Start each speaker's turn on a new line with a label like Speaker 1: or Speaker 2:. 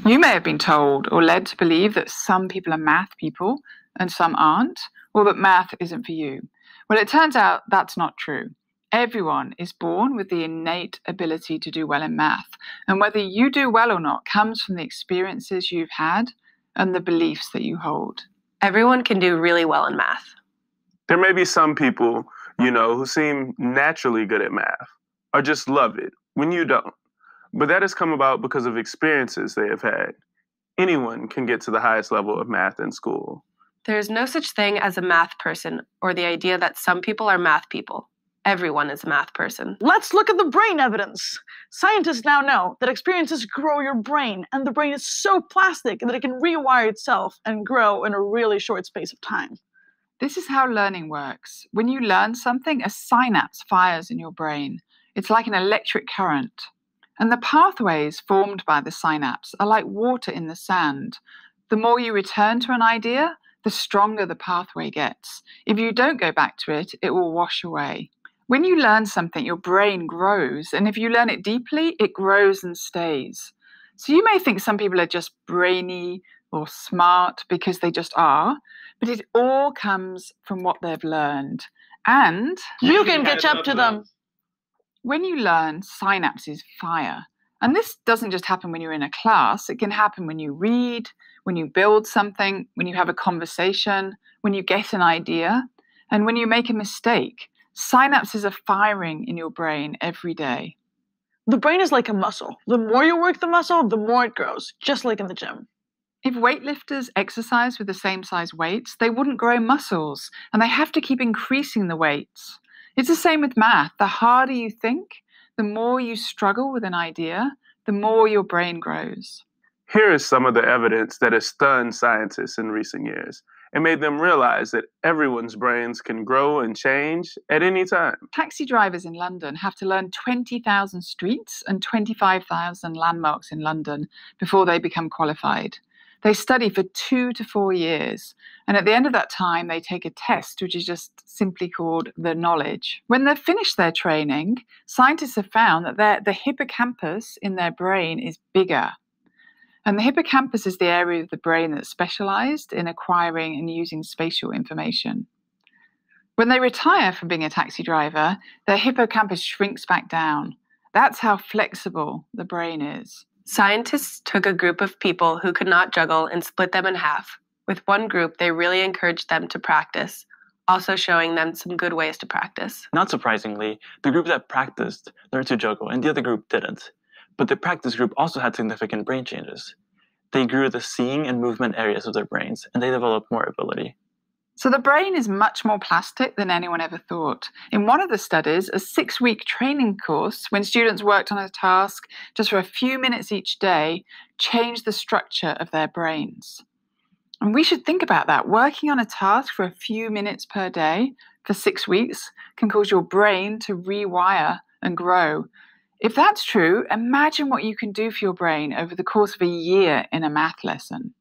Speaker 1: You may have been told or led to believe that some people are math people and some aren't, or that math isn't for you. Well, it turns out that's not true. Everyone is born with the innate ability to do well in math, and whether you do well or not comes from the experiences you've had and the beliefs that you hold.
Speaker 2: Everyone can do really well in math.
Speaker 3: There may be some people, who seem naturally good at math or just love it when you don't. But that has come about because of experiences they have had. Anyone can get to the highest level of math in school.
Speaker 2: There is no such thing as a math person or the idea that some people are math people. Everyone is a math person.
Speaker 4: Let's look at the brain evidence. Scientists now know that experiences grow your brain, and the brain is so plastic that it can rewire itself and grow in a really short space of time.
Speaker 1: This is how learning works. When you learn something, a synapse fires in your brain. It's like an electric current. And the pathways formed by the synapse are like water in the sand. The more you return to an idea, the stronger the pathway gets. If you don't go back to it, it will wash away. When you learn something, your brain grows, and if you learn it deeply, it grows and stays. So you may think some people are just brainy or smart because they just are, but it all comes from what they've learned. And
Speaker 4: you can catch up to them.
Speaker 1: When you learn, synapses fire. And this doesn't just happen when you're in a class. It can happen when you read, when you build something, when you have a conversation, when you get an idea, and when you make a mistake. Synapses are firing in your brain every day.
Speaker 4: The brain is like a muscle. The more you work the muscle, the more it grows, just like in the gym.
Speaker 1: If weightlifters exercise with the same size weights, they wouldn't grow muscles, and they have to keep increasing the weights. It's the same with math. The harder you think, the more you struggle with an idea, the more your brain grows.
Speaker 3: Here is some of the evidence that has stunned scientists in recent years and made them realize that everyone's brains can grow and change at any time.
Speaker 1: Taxi drivers in London have to learn 20,000 streets and 25,000 landmarks in London before they become qualified. They study for 2 to 4 years, and at the end of that time, they take a test, which is just simply called the knowledge. When they've finished their training, scientists have found that the hippocampus in their brain is bigger. And the hippocampus is the area of the brain that's specialized in acquiring and using spatial information. When they retire from being a taxi driver, their hippocampus shrinks back down. That's how flexible the brain is.
Speaker 2: Scientists took a group of people who could not juggle and split them in half. With one group, they really encouraged them to practice, also showing them some good ways to practice.
Speaker 5: Not surprisingly, the group that practiced learned to juggle and the other group didn't. But the practice group also had significant brain changes. They grew the seeing and movement areas of their brains, and they developed more ability.
Speaker 1: So the brain is much more plastic than anyone ever thought. In one of the studies, a 6-week training course, when students worked on a task just for a few minutes each day, changed the structure of their brains. And we should think about that. Working on a task for a few minutes per day for 6 weeks can cause your brain to rewire and grow. If that's true, imagine what you can do for your brain over the course of a year in a math lesson.